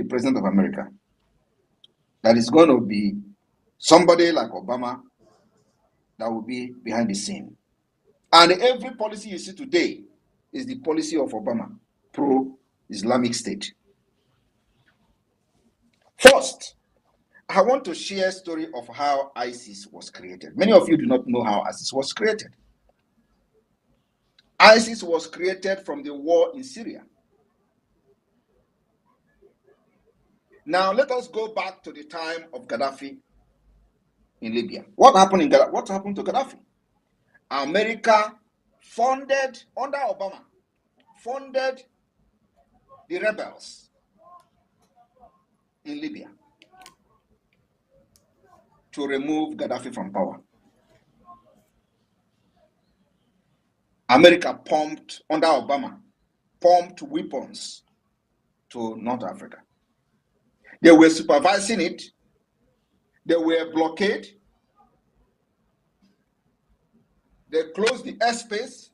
president of America, that is going to be somebody like Obama that will be behind the scene. And every policy you see today is the policy of Obama, pro-Islamic State. First, I want to share a story of how ISIS was created. Many of you do not know how ISIS was created. ISIS was created from the war in Syria. Now, let us go back to the time of Gaddafi in Libya. What happened in Gaddafi? What happened to Gaddafi? America funded, under Obama, funded the rebels in Libya to remove Gaddafi from power. America pumped, under Obama, pumped weapons to North Africa. They were supervising it. They were blockade. They closed the airspace.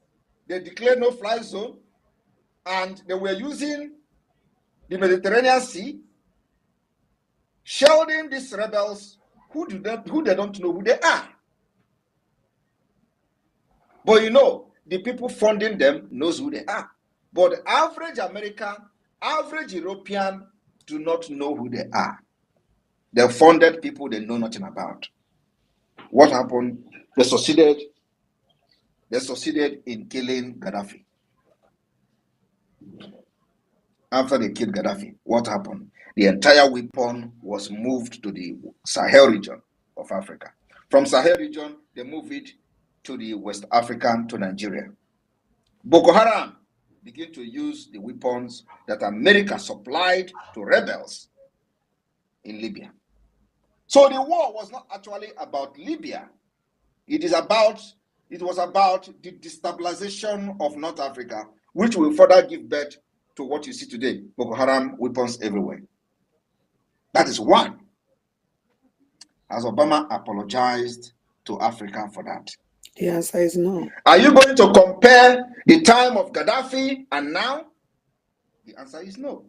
They declared no fly zone. And they were using the Mediterranean Sea, shielding these rebels who they don't know who they are. But you know, the people funding them knows who they are. But the average American, average European do not know who they are. They funded people they know nothing about. What happened? They succeeded in killing Gaddafi. After they killed Gaddafi, what happened? The entire weapon was moved to the Sahel region of Africa. From Sahel region, they moved it to the West African, to Nigeria. Boko Haram began to use the weapons that America supplied to rebels in Libya. So the war was not actually about Libya. It was about the destabilization of North Africa, which will further give birth to what you see today, Boko Haram weapons everywhere. That is one. Has Obama apologized to Africa for that? The answer is no. Are you going to compare the time of Gaddafi and now? The answer is no.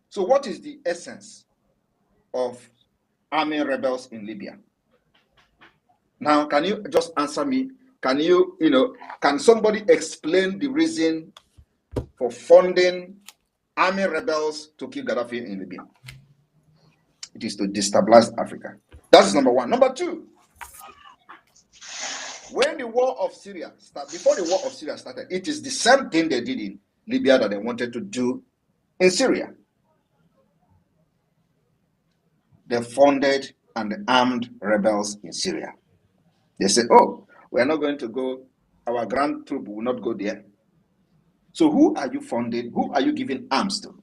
So what is the essence of arming rebels in Libya? Now, can you just answer me? Can somebody explain the reason for funding army rebels to kill Gaddafi in Libya? It is to destabilize Africa. That is number one. Number two, when the war of Syria started, before the war of Syria started, it is the same thing they did in Libya that they wanted to do in Syria. They funded and armed rebels in Syria. They said, oh, we are not going to go, our ground troop will not go there. So who are you funding? Who are you giving arms to?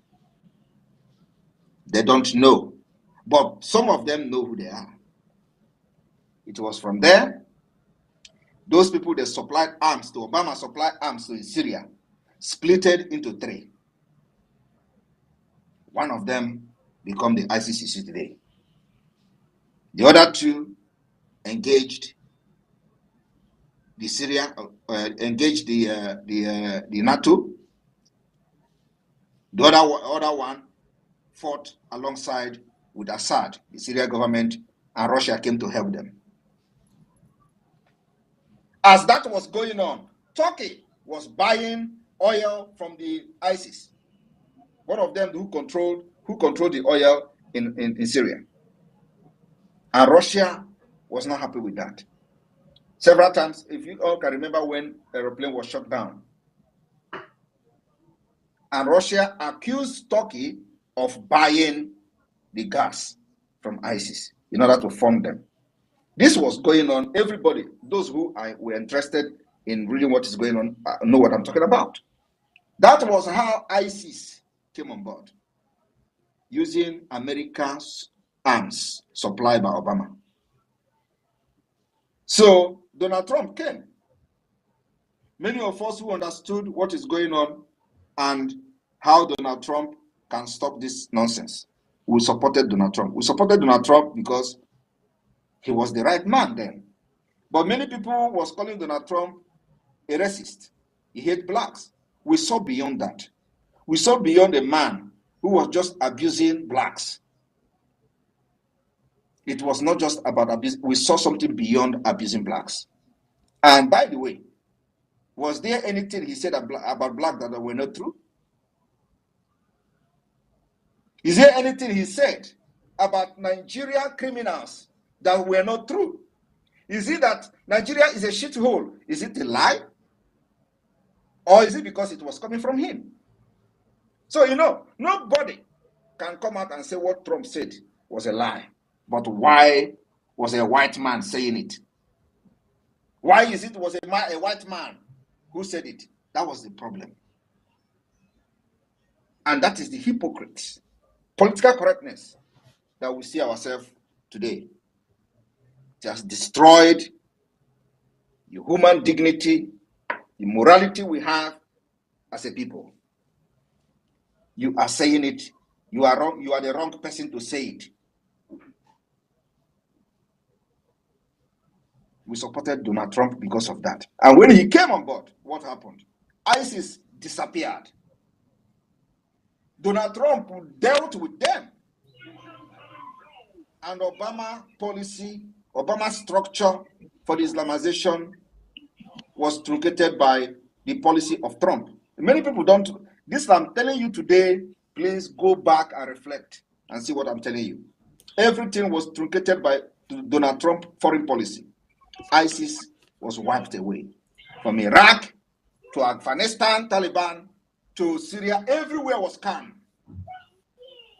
They don't know. But some of them know who they are. It was from there. Those people that supplied arms to, Obama supplied arms to in Syria, splitted into three. One of them became the ICC today. The other two engaged the Syria, engaged the NATO. The other one fought alongside with Assad, the Syrian government, and Russia came to help them. As that was going on, Turkey was buying oil from the ISIS. One of them who controlled the oil in Syria. And Russia was not happy with that. Several times, if you all can remember when the aeroplane was shut down. And Russia accused Turkey of buying the gas from ISIS in order to fund them. This was going on. Everybody, those who were interested in reading what is going on, know what I'm talking about. That was how ISIS came on board, using America's arms supplied by Obama. So Donald Trump came. Many of us who understood what is going on and how Donald Trump can stop this nonsense, we supported Donald Trump. We supported Donald Trump because he was the right man then. But many people was calling Donald Trump a racist. He hates blacks. We saw beyond that. We saw beyond a man who was just abusing blacks. It was not just about abuse. We saw something beyond abusing blacks. And by the way, was there anything he said about black that were not true? Is there anything he said about Nigerian criminals that were not true? Is it that Nigeria is a shithole? Is it a lie? Or is it because it was coming from him? So, nobody can come out and say what Trump said was a lie. But why was a white man saying it? Why is it was a white man who said it? That was the problem. And that is the hypocrite, political correctness that we see ourselves today. It has destroyed the human dignity, the morality we have as a people. You are saying it. You are wrong. You are the wrong person to say it. We supported Donald Trump because of that. And when he came on board, what happened? ISIS disappeared. Donald Trump dealt with them. And Obama policy, Obama structure for the Islamization was truncated by the policy of Trump. Many people don't. This I'm telling you today, please go back and reflect and see what I'm telling you. Everything was truncated by Donald Trump foreign policy. ISIS was wiped away. From Iraq to Afghanistan, Taliban, to Syria, everywhere was calm.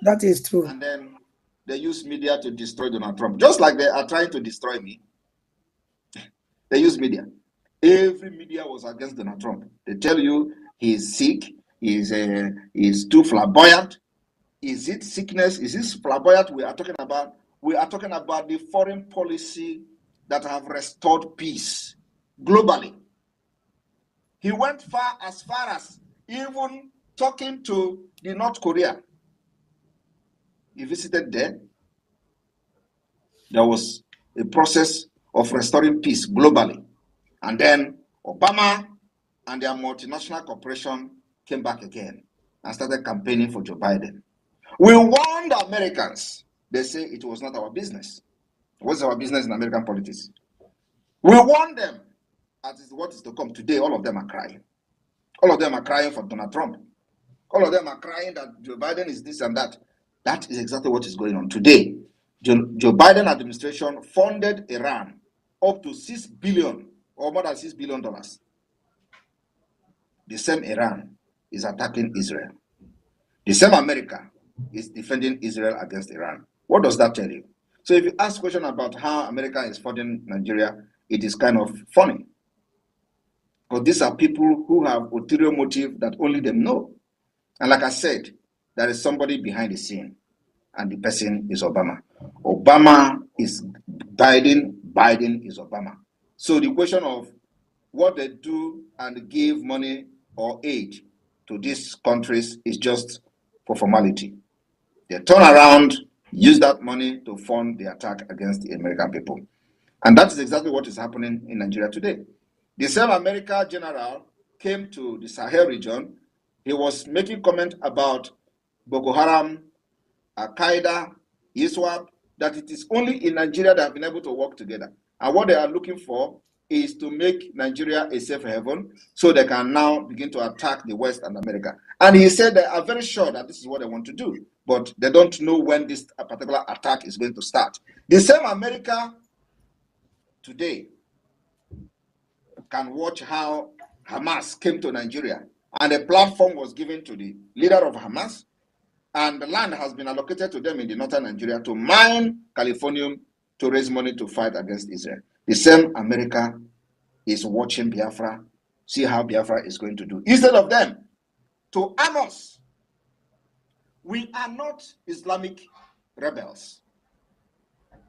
That is true. And then they use media to destroy Donald Trump. Just like they are trying to destroy me. They use media. Every media was against Donald Trump. They tell you he's sick, he's too flamboyant. Is it sickness? Is this flamboyant we are talking about? We are talking about the foreign policy that have restored peace globally. He went as far as even talking to the North Korea. He visited there. There was a process of restoring peace globally. And then Obama and their multinational corporation came back again and started campaigning for Joe Biden. We warned the Americans. They say it was not our business. What's our business in American politics? We warned them. As is what is to come today, all of them are crying. All of them are crying for Donald Trump. All of them are crying that Joe Biden is this and that. That is exactly what is going on today. Joe Biden administration funded Iran up to $6 billion or more than $6 billion. The same Iran is attacking Israel. The same America is defending Israel against Iran. What does that tell you? So if you ask a question about how America is funding Nigeria, it is kind of funny. Because these are people who have ulterior motive that only them know. And like I said, there is somebody behind the scene, and the person is Obama. Obama is Biden, Biden is Obama. So the question of what they do and give money or aid to these countries is just for formality. They turn around, use that money to fund the attack against the American people. And that is exactly what is happening in Nigeria today. The same American general came to the Sahel region. He was making comment about Boko Haram, Al-Qaeda, ISWAP, that it is only in Nigeria that have been able to work together. And what they are looking for is to make Nigeria a safe haven so they can now begin to attack the West and America. And he said they are very sure that this is what they want to do, but they don't know when this particular attack is going to start. The same America today can watch how Hamas came to Nigeria, and a platform was given to the leader of Hamas, and the land has been allocated to them in the northern Nigeria to mine Californium to raise money to fight against Israel. The same America is watching Biafra, see how Biafra is going to do. Instead of them to arm us, we are not Islamic rebels.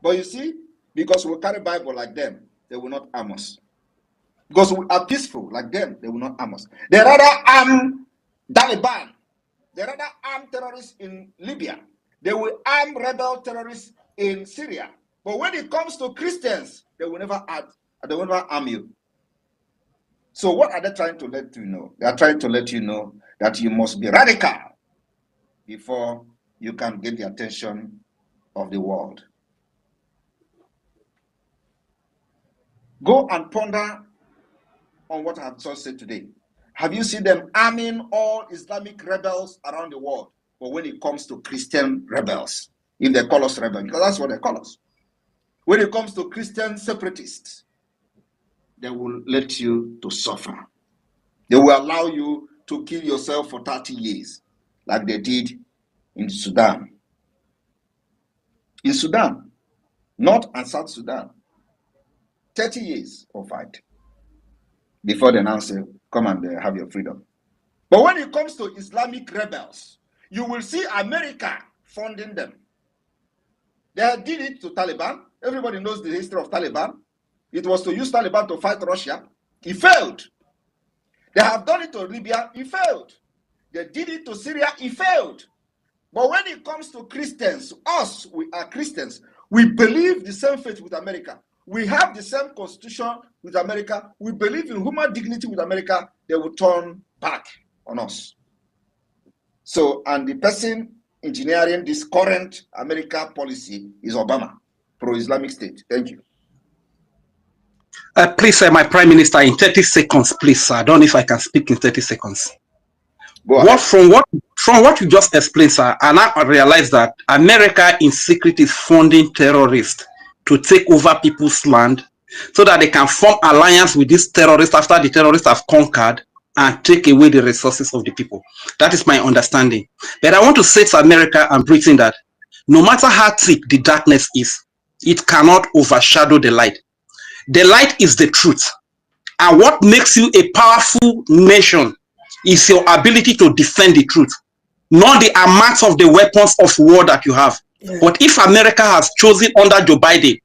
But you see, because we carry Bible like them, they will not arm us. Because we are peaceful like them, they will not arm us. They rather arm Taliban. They rather arm terrorists in Libya. They will arm rebel terrorists in Syria. But when it comes to Christians, they will never arm you. So what are they trying to let you know? They are trying to let you know that you must be radical. before you can get the attention of the world. Go and ponder on what I have just said today. Have you seen them arming all Islamic rebels around the world? But when it comes to Christian rebels, if they call us rebels, because that's what they call us. When it comes to Christian separatists, they will let you to suffer. They will allow you to kill yourself for 30 years, like they did in Sudan. In Sudan, North and South Sudan, 30 years of fight before they now say, come and have your freedom. But when it comes to Islamic rebels, you will see America funding them. They did it to Taliban. Everybody knows the history of Taliban. It was to use Taliban to fight Russia. It failed. They have done it to Libya. It failed. They did it to Syria. It failed. But when it comes to Christians, us, we are Christians. We believe the same faith with America. We have the same constitution with America. We believe in human dignity with America. They will turn back on us. So, and the person engineering this current America policy is Obama, pro-Islamic State. Thank you. Please, my Prime Minister, in 30 seconds, please, sir. I don't know if I can speak in 30 seconds. From what you just explained, sir, and I realize that America in secret is funding terrorists to take over people's land so that they can form alliance with these terrorists after the terrorists have conquered and take away the resources of the people. That is my understanding. But I want to say to America and Britain that no matter how thick the darkness is, it cannot overshadow the light. The light is the truth. And what makes you a powerful nation is your ability to defend the truth, not the amount of the weapons of war that you have. Yeah. But if America has chosen under Joe Biden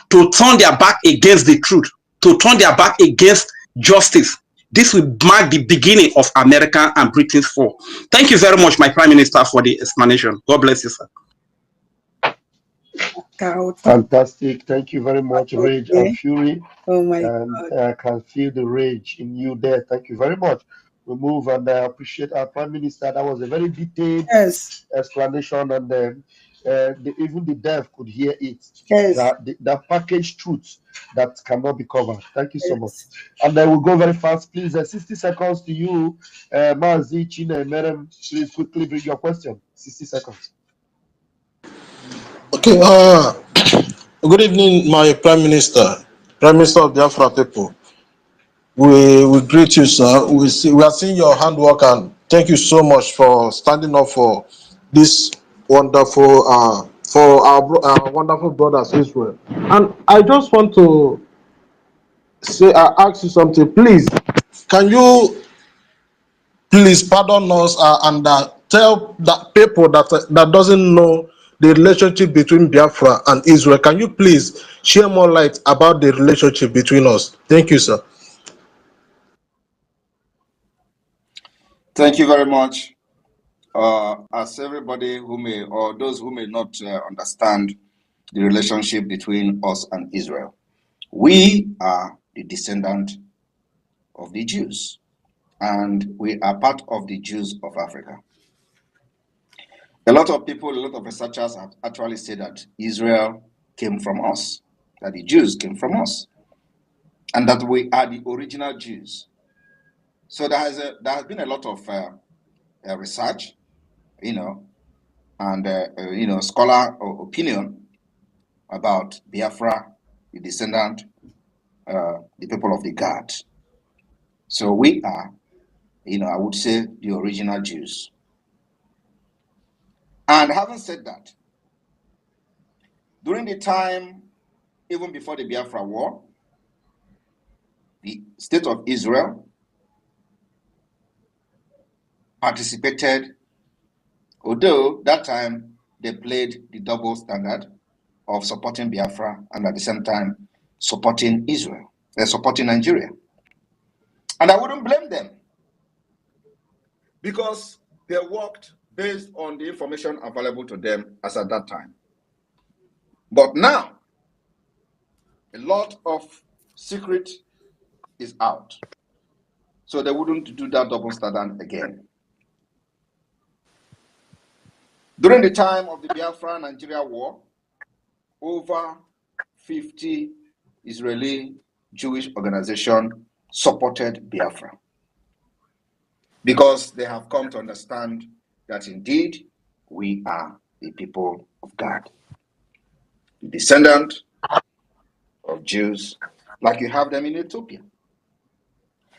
to turn their back against the truth, to turn their back against justice, this will mark the beginning of America and Britain's fall. Thank you very much, my Prime Minister, for the explanation. God bless you, sir. Fantastic. Thank you very much, Rage and Fury. Oh my God. I can feel the rage in you there. Thank you very much. We move, and I appreciate our Prime Minister. That was a very detailed explanation, and even the deaf could hear it. Yes. The packaged truth that cannot be covered. Thank you so much. And then we'll go very fast. Please, 60 seconds to you. Mazi, Chine, Merem, please quickly bring your question. 60 seconds. Okay, good evening, my Prime Minister of Biafra people. We greet you, sir. We are seeing your handwork, and thank you so much for standing up for this wonderful, for our wonderful brothers Israel. And I just want to say, ask you something, please. Can you please pardon us and tell that people that doesn't know the relationship between Biafra and Israel? Can you please share more light about the relationship between us? Thank you, sir. Thank you very much. As everybody who may, or those who may not understand the relationship between us and Israel, we are the descendant of the Jews, and we are part of the Jews of Africa. A lot of people, a lot of researchers have actually said that Israel came from us, that the Jews came from us, and that we are the original Jews. So there has been a lot of research, and scholar opinion about Biafra, the descendant, the people of the gods. So we are, I would say, the original Jews. And having said that, during the time, even before the Biafra War, the state of Israel participated, although that time they played the double standard of supporting Biafra and at the same time supporting Israel, supporting Nigeria. And I wouldn't blame them, because they worked based on the information available to them as at that time. But now, a lot of secret is out. So they wouldn't do that double standard again. During the time of the Biafra and Nigeria war, over 50 Israeli Jewish organizations supported Biafra because they have come to understand that indeed we are the people of God, the descendant of Jews, like you have them in Ethiopia.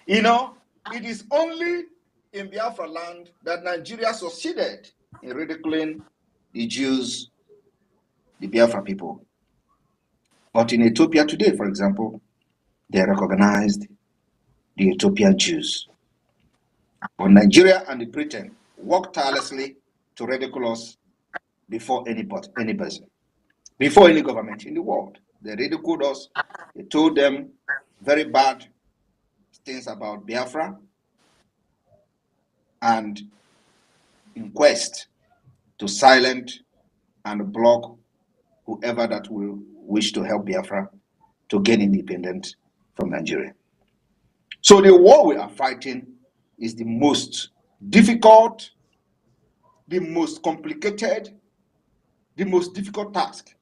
You know, it is only in Biafra land that Nigeria succeeded in ridiculing the Jews, the Biafra people. But in Ethiopia today, for example, they recognized the Ethiopian Jews. But Nigeria and the Britain worked tirelessly to ridicule us before any person, before any government in the world. They ridiculed us. They told them very bad things about Biafra, and in quest to silence and block whoever that will wish to help Biafra to gain independence from Nigeria. So the war we are fighting is the most difficult, the most complicated, the most difficult task.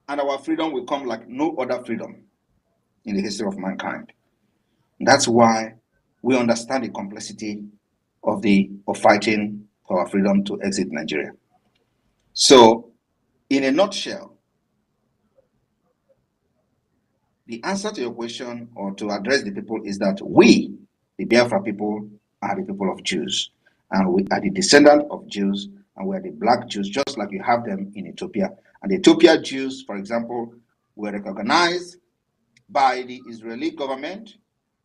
And our freedom will come like no other freedom in the history of mankind. That's why we understand the complexity of fighting for our freedom to exit Nigeria. So, in a nutshell, the answer to your question, or to address the people, is that we, the Biafra people, are the people of Jews. And we are the descendant of Jews, and we are the black Jews, just like you have them in Ethiopia. And the Ethiopian Jews, for example, were recognized by the Israeli government,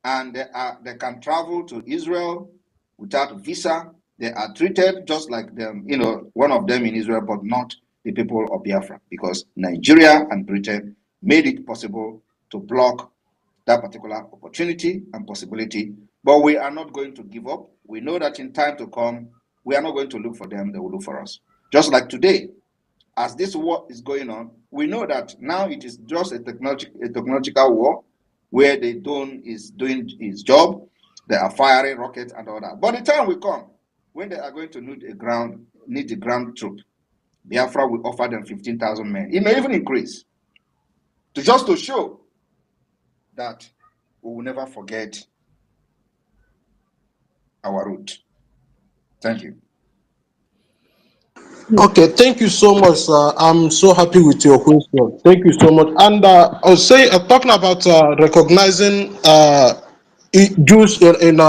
and they can travel to Israel without visa. They are treated just like them, one of them in Israel, but not the people of Biafra, because Nigeria and Britain made it possible to block that particular opportunity and possibility. But we are not going to give up. We know that in time to come, we are not going to look for them, they will look for us. Just like today, as this war is going on, we know that now it is just a technological war where the drone is doing its job. They are firing rockets and all that. But the time will come when they are going to need the ground troop. Biafra will offer them 15,000 men. It may even increase, just to show that we will never forget our root. Thank you. Okay, thank you so much, sir. I'm so happy with your question. Thank you so much. And I was saying, talking about recognizing Jews in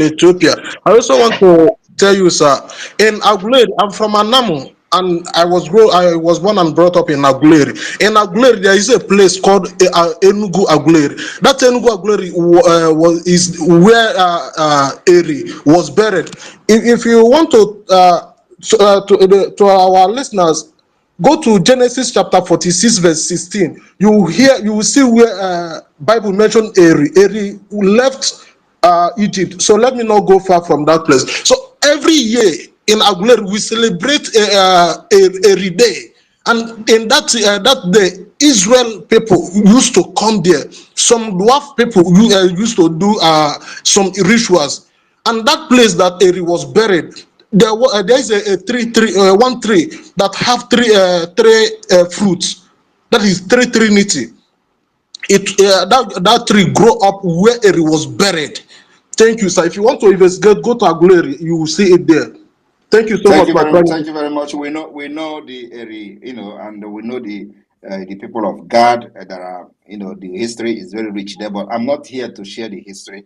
Ethiopia. I also want to tell you, sir, in Aguleri, I'm from Anamu, and I was born and brought up in Aguleri. In Aguleri, there is a place called Enugu Aguleri. That Enugu Aguleri is where Eri was buried. If you want to our listeners, go to Genesis chapter 46 verse 16. You will see where Bible mentioned Eri left Egypt. So let me not go far from that place. So every year in Aguleri we celebrate Eri Day, and in that day Israel people used to come there. Some dwarf people used to do some rituals, and that place that Eri was buried, there is one tree that have three fruits. That is three trinity. That tree grow up where Eri was buried. Thank you, sir. If you want to investigate, go to Aguleri. You will see it there. Thank you so much, my friend. Thank you very much. We know the Eri, and we know the people of God that are, the history is very rich there. But I'm not here to share the history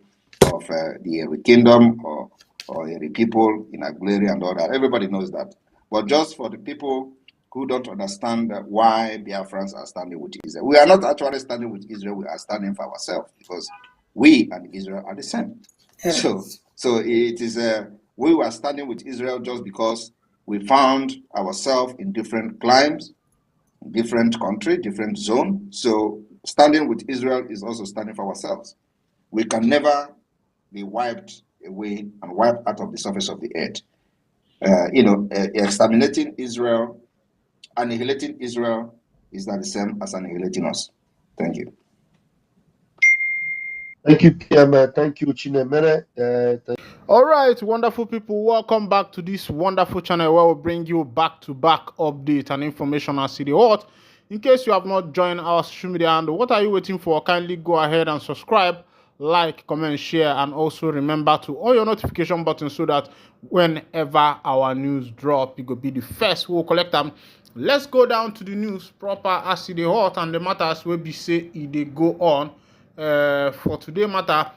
of the Eri kingdom or Eri people in Aguleri and all that. Everybody knows that. But just for the people who don't understand why Biafrans are standing with Israel, we are not actually standing with Israel. We are standing for ourselves, because we and Israel are the same. Yes. So it is we were standing with Israel just because we found ourselves in different climes, different country, different zone. So standing with Israel is also standing for ourselves. We can never be wiped away and wiped out of the surface of the earth. Exterminating Israel, annihilating Israel is not the same as annihilating us. Thank you. Thank you, PM. Thank you, Chinemere. All right, wonderful people, welcome back to this wonderful channel where we bring you back-to-back update and information as City Hot. In case you have not joined our social media handle, what are you waiting for? Kindly go ahead and subscribe, like, comment, share, and also remember to on your notification button so that whenever our news drop, you will be the first who will collect them. Let's go down to the news proper as City Hot and the matters will be say they go on for today matter.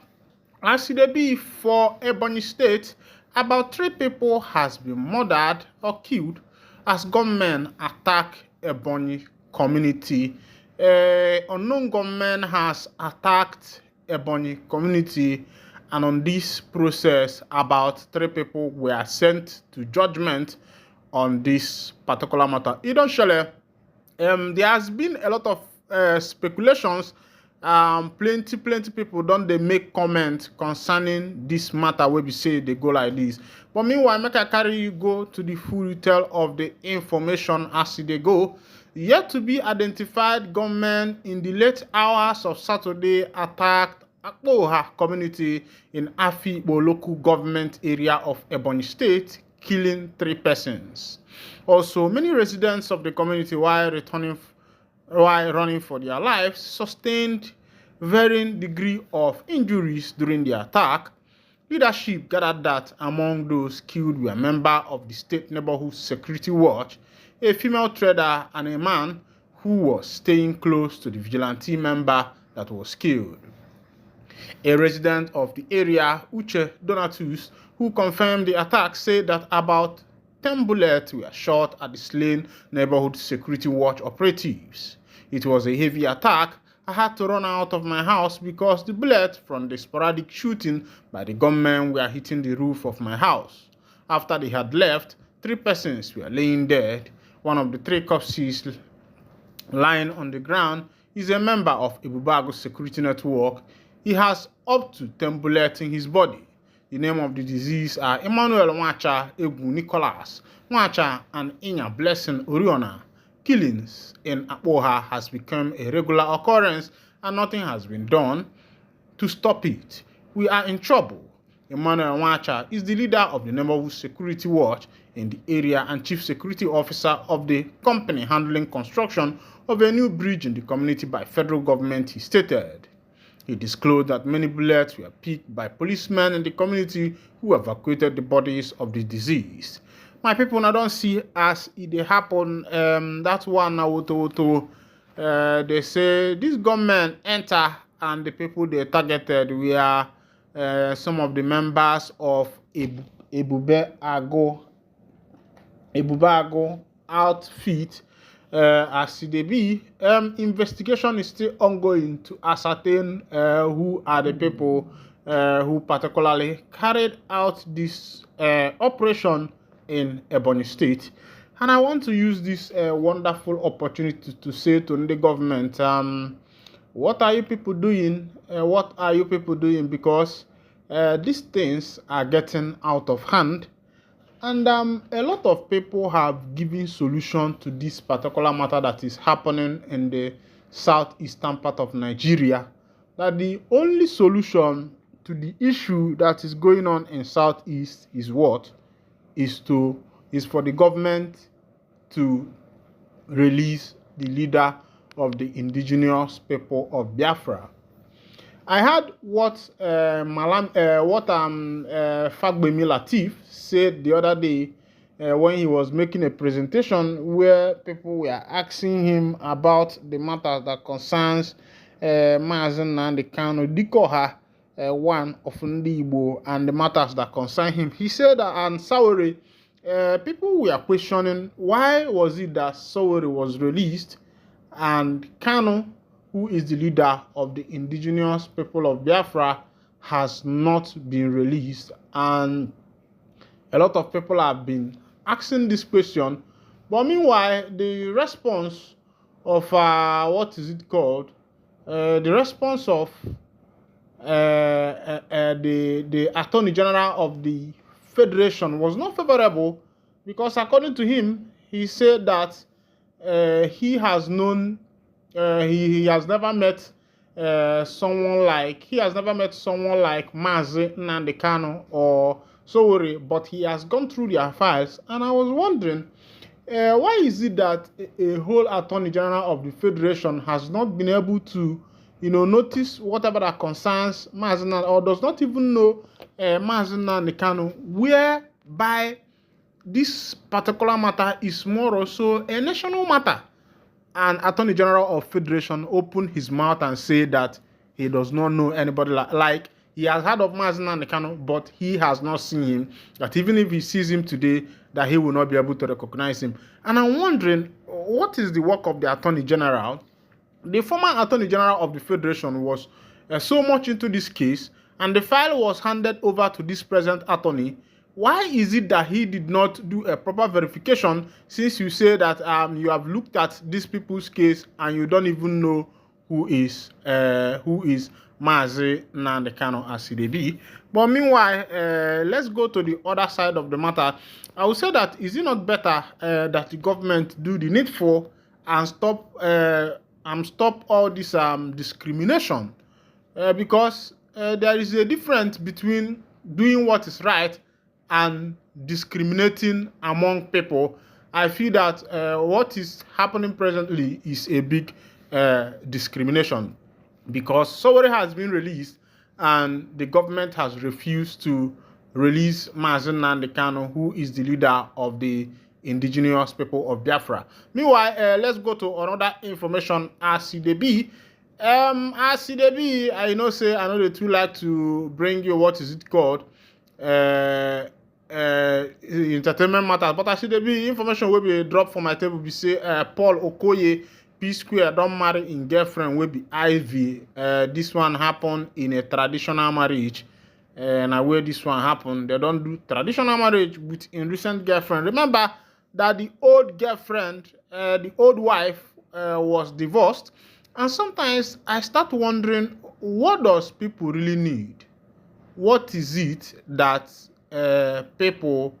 As it be for Ebonyi State, about 3 people has been murdered or killed as gunmen attack Ebonyi community. Unknown gunmen has attacked Ebonyi community, and on this process, about 3 people were sent to judgment on this particular matter. There has been a lot of speculations. Plenty people don't they make comment concerning this matter where we say they go like this. But meanwhile, make I carry you go to the full detail of the information as they go. Yet to be identified gunmen in the late hours of Saturday attacked Akpoha community in Afibo local government area of Ebonyi State, killing 3 persons. Also, many residents of the community while running for their lives sustained varying degree of injuries during the attack. Leadership gathered that among those killed were members of the State Neighborhood Security Watch, a female trader, and a man who was staying close to the vigilante member that was killed. A resident of the area, Uche Donatus, who confirmed the attack, said that about 10 bullets were shot at the slain Neighborhood Security Watch operatives. It was a heavy attack. I had to run out of my house because the bullets from the sporadic shooting by the gunmen were hitting the roof of my house. After they had left, 3 persons were laying dead. One of the 3 corpses lying on the ground is a member of Ebubago's security network. He has up to 10 bullets in his body. The name of the deceased are Emmanuel Nwacha Egwu Nicholas Nwacha and Inya Blessing Oriona. Killings in Akpoha has become a regular occurrence and nothing has been done to stop it. We are in trouble. Emmanuel Nwacha is the leader of the Neighborhood Security Watch in the area and chief security officer of the company handling construction of a new bridge in the community by federal government, he stated. He disclosed that many bullets were picked by policemen in the community who evacuated the bodies of the deceased. My people now don't see as it happen. That one now they say this government enter and the people they targeted were some of the members of Ebubago outfit. As it be, investigation is still ongoing to ascertain who are the people who particularly carried out this operation in Ebonyi State. And I want to use this wonderful opportunity to say to the government, what are you people doing? What are you people doing? Because these things are getting out of hand. And a lot of people have given solution to this particular matter that is happening in the southeastern part of Nigeria. That the only solution to the issue that is going on in southeast is what? Is for the government to release the leader of the indigenous people of Biafra. I heard what Fagbemi Latif said the other day when he was making a presentation where people were asking him about the matter that concerns Mazen Nnamdi Kanu Dikoha, one of Ndigbo, and the matters that concern him. He said that and Sowore, people were questioning why was it that Sowore was released and Kanu, who is the leader of the indigenous people of Biafra, has not been released. And a lot of people have been asking this question. But meanwhile, the response of, the response of the Attorney General of the Federation was not favorable, because according to him, he said that he has known he has never met someone like, he has never met someone like Mazi Nnamdi Kanu or Sowore, but he has gone through their files, and I was wondering, why is it that a whole Attorney General of the Federation has not been able to, notice whatever that concerns Mazi Nnamdi, or does not even know Mazi Nnamdi Kanu, whereby this particular matter is more or so a national matter? And Attorney General of Federation opened his mouth and said that he does not know anybody like he has heard of Mazi Nnamdi Kanu, but he has not seen him. That even if he sees him today, that he will not be able to recognize him. And I'm wondering, what is the work of the Attorney General? The former Attorney General of the Federation was so much into this case, and the file was handed over to this present attorney. Why is it that he did not do a proper verification, since you say that you have looked at these people's case and you don't even know who is Mazi Nnamdi Kanu as it be? But meanwhile, let's go to the other side of the matter. I would say that, is it not better that the government do the needful and stop all this discrimination? Because there is a difference between doing what is right and discriminating among people. I feel that what is happening presently is a big discrimination, because Sowore has been released and the government has refused to release Mazi Nnamdi Kanu, who is the leader of the indigenous people of Biafra. Meanwhile, let's go to another information. RCDB, I know they too like to bring you what is it called entertainment matters, but RCDB information will be dropped from my table. We say Paul Okoye P-Square don't marry in girlfriend will be Ivy. This one happened in a traditional marriage. And where this one happened, they don't do traditional marriage with in recent girlfriend. Remember that the old girlfriend, the old wife was divorced. And sometimes I start wondering, what does people really need? What is it that people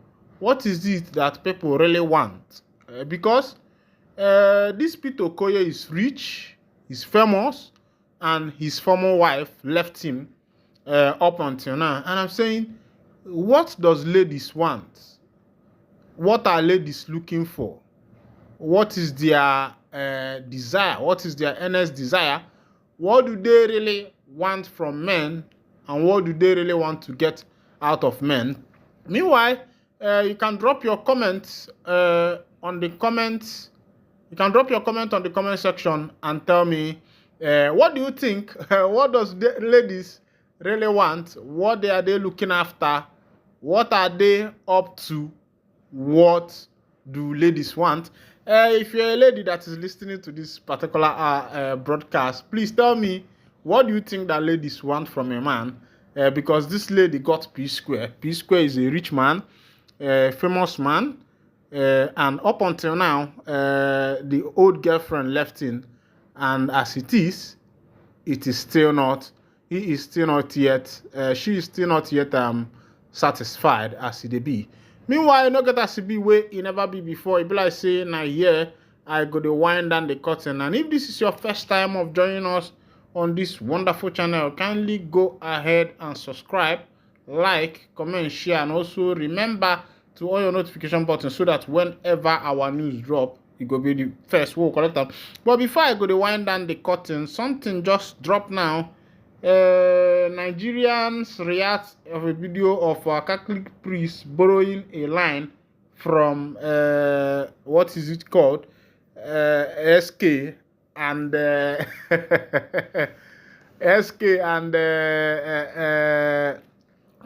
really want? Because this Peter Okoye is rich, he's famous, and his former wife left him up until now. And I'm saying, what does ladies want? What are ladies looking for? What is their desire? What is their earnest desire? What do they really want from men? And what do they really want to get out of men? Meanwhile, you can drop your comments on the comments. You can drop your comment on the comment section and tell me, what do you think? What does the ladies really want? What are they looking after? What are they up to? What do ladies want? If you're a lady that is listening to this particular broadcast, please tell me, what do you think that ladies want from a man? Because this lady got P-Square. P-Square is a rich man, a famous man, and up until now, the old girlfriend left him, and as it is still not. He is still not yet. She is still not yet satisfied as it be. Meanwhile, no get as it be where it never be before. It be like say, now here I go to wind down the curtain. And if this is your first time of joining us on this wonderful channel, kindly go ahead and subscribe, like, comment, share, and also remember to on your notification button so that whenever our news drop, it will be the first we'll collect them. But before I go to wind down the curtain, something just dropped now. Nigerians react of a video of a Catholic priest borrowing a line from what is it called, SK and SK and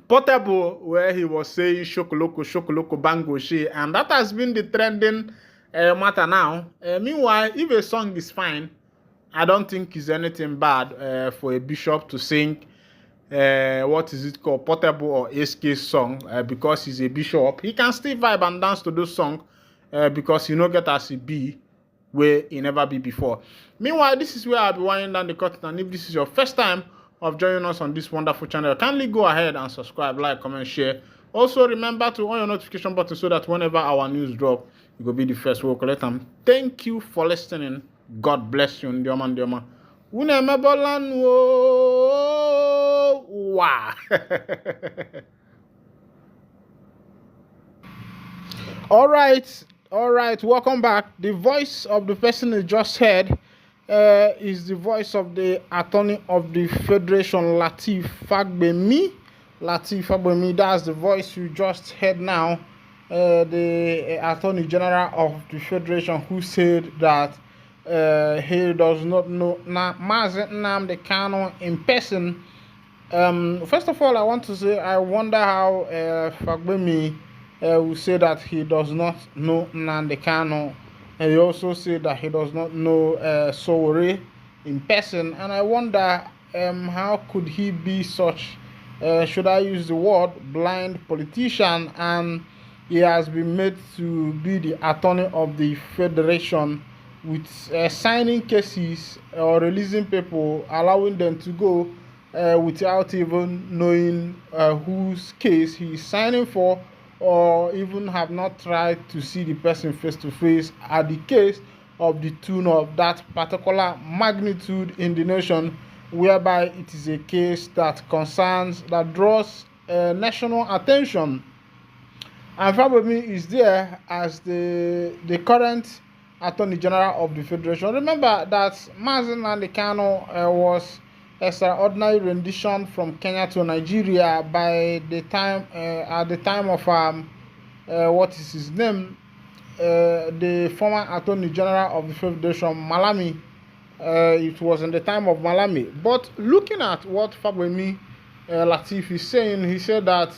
Portable, where he was saying shokoloko bango she, and that has been the trending matter now. Meanwhile, if a song is fine, I don't think it's anything bad for a bishop to sing what is it called, Portable or SK song, because he's a bishop. He can still vibe and dance to those songs because he no get as he be where he never be before. Meanwhile, this is where I'll be winding down the curtain, and if this is your first time of joining us on this wonderful channel, kindly go ahead and subscribe, like, comment, share. Also, remember to on your notification button so that whenever our news drop, you will be the first we'll collect them. Thank you for listening. God bless you. Ndioma. Unemebolan wa. All right. Welcome back. The voice of the person you just heard is the voice of the Attorney of the Federation, Lateef Fagbemi. Lateef Fagbemi, that's the voice you just heard now. The Attorney General of the Federation, who said that he does not know Mazi Nnamdi Kanu in person. First of all, I want to say I wonder how Fagbemi will say that he does not know Nnamdi Kanu. And he also said that he does not know Sowore in person. And I wonder how could he be such, should I use the word, blind politician, and he has been made to be the attorney of the Federation with signing cases or releasing people, allowing them to go without even knowing whose case he is signing for, or even have not tried to see the person face to face at the case of the tune of that particular magnitude in the nation, whereby it is a case that draws national attention. And Fagbemi is there as the current Attorney General of the Federation. Remember that Mazi Nnamdi Kanu was extraordinary rendition from Kenya to Nigeria by the time at the time of what is his name, the former Attorney General of the Federation, Malami. It was in the time of Malami. But looking at what Fagbemi Lateef is saying, he said that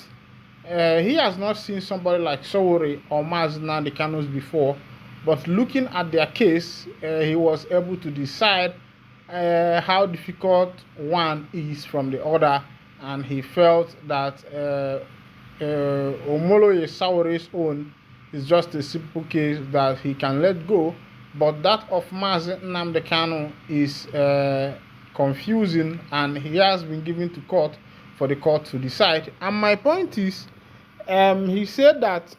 he has not seen somebody like Sowore or Mazi Nnamdi Kanu before, but looking at their case, he was able to decide how difficult one is from the other, and he felt that Omoloye Sowore's own is just a simple case that he can let go, but that of Mazi Nnamdi Kanu is confusing, and he has been given to court for the court to decide. And my point is, he said that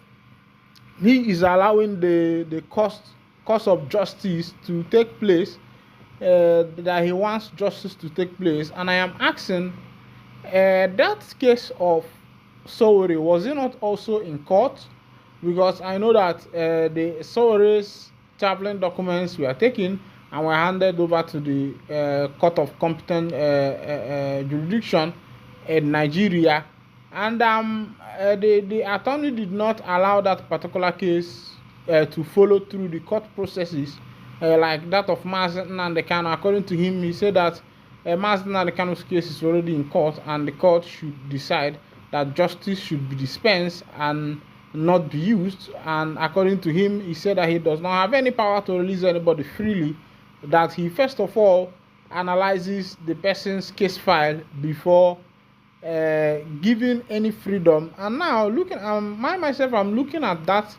he is allowing the course of justice to take place, that he wants justice to take place. And I am asking, that case of Sowore, was it not also in court? Because I know that the Sowore's traveling documents were taken and were handed over to the court of competent jurisdiction in Nigeria. And the attorney did not allow that particular case to follow through the court processes like that of Mazi Nnamdi Kanu. According to him, he said that Mazi Nnamdi Kanu's case is already in court, and the court should decide that justice should be dispensed and not be used. And according to him, he said that he does not have any power to release anybody freely, that he first of all analyzes the person's case file before giving any freedom. And now I'm looking at that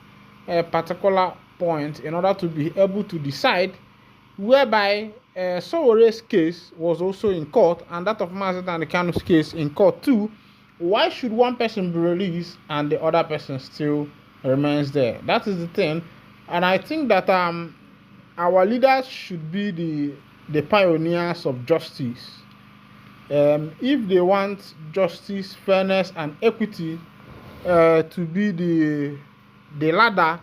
particular point in order to be able to decide, whereby Sowore's case was also in court and that of Mazi Nnamdi Kanu's case in court too. Why should one person be released and the other person still remains there? That is the thing. And I think that our leaders should be the pioneers of justice. If they want justice, fairness, and equity to be the ladder,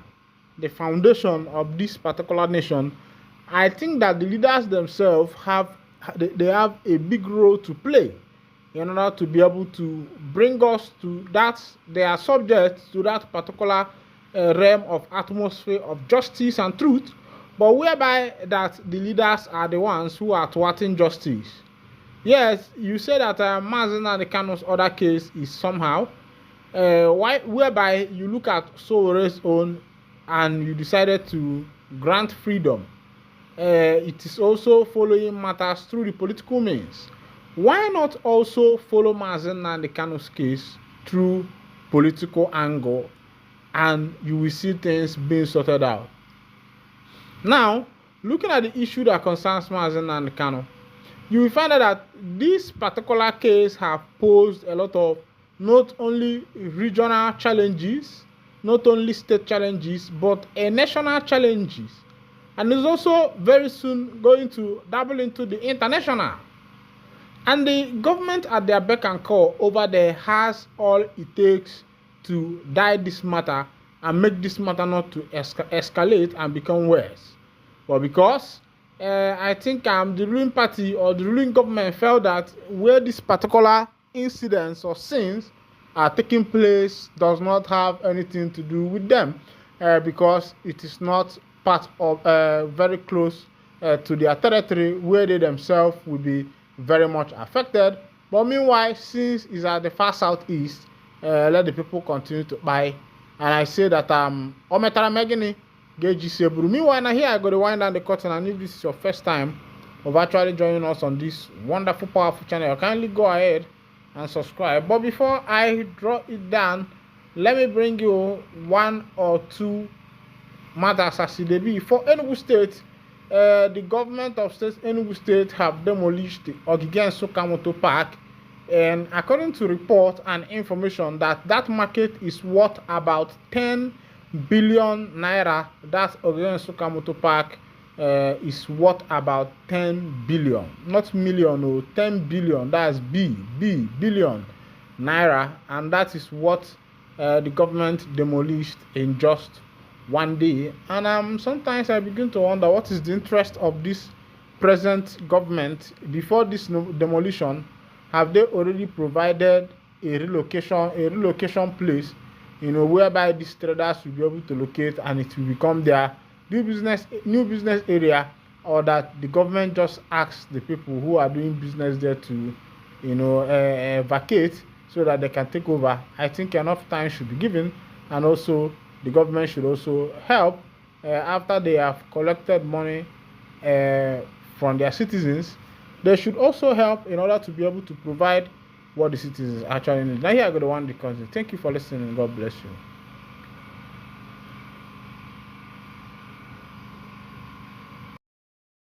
the foundation of this particular nation, I think that the leaders themselves have a big role to play in order to be able to bring us to that. They are subject to that particular realm of atmosphere of justice and truth, but whereby that the leaders are the ones who are thwarting justice. Yes, you say that Mazi Nnamdi Kanu's other case is somehow whereby you look at Sowore's own and you decided to grant freedom. It is also following matters through the political means. Why not also follow Mazi Nnamdi Kanu's case through political angle, and you will see things being sorted out? Now, looking at the issue that concerns Mazi Nnamdi Kanu, you will find out that this particular case have posed a lot of not only regional challenges, not only state challenges, but national challenges. and is also very soon going to dabble into the international. And the government at their beck and call over there has all it takes to die this matter and make this matter not to escalate and become worse. But because I think the ruling party or the ruling government felt that where this particular incidents or sins are taking place does not have anything to do with them, because it is not part of very close to their territory where they themselves will be very much affected. But meanwhile, since it's at the far southeast, let the people continue to buy. And I say that Ometara Megini Geji Sebru. Meanwhile, now here I go to wind down the curtain, and if this is your first time of actually joining us on this wonderful, powerful channel, kindly go ahead and subscribe. But before I draw it down, let me bring you one or two matters as it be. For Enugu State, the government of Enugu State have demolished the Ogigen Sokamoto Park, and according to report and information that market is worth about 10 billion naira. That Ogigen Sokamoto Park is worth about 10 billion, not million, or 10 billion. That's billion naira, and that is what the government demolished in just one day. And sometimes I begin to wonder what is the interest of this present government. Before this demolition, have they already provided a relocation place, whereby these traders will be able to locate and it will become their new business area, or that the government just asks the people who are doing business there to vacate so that they can take over? I think enough time should be given, and also the government should also help after they have collected money from their citizens. They should also help in order to be able to provide what the citizens actually need. Now here I go to one because thank you for listening. God bless you.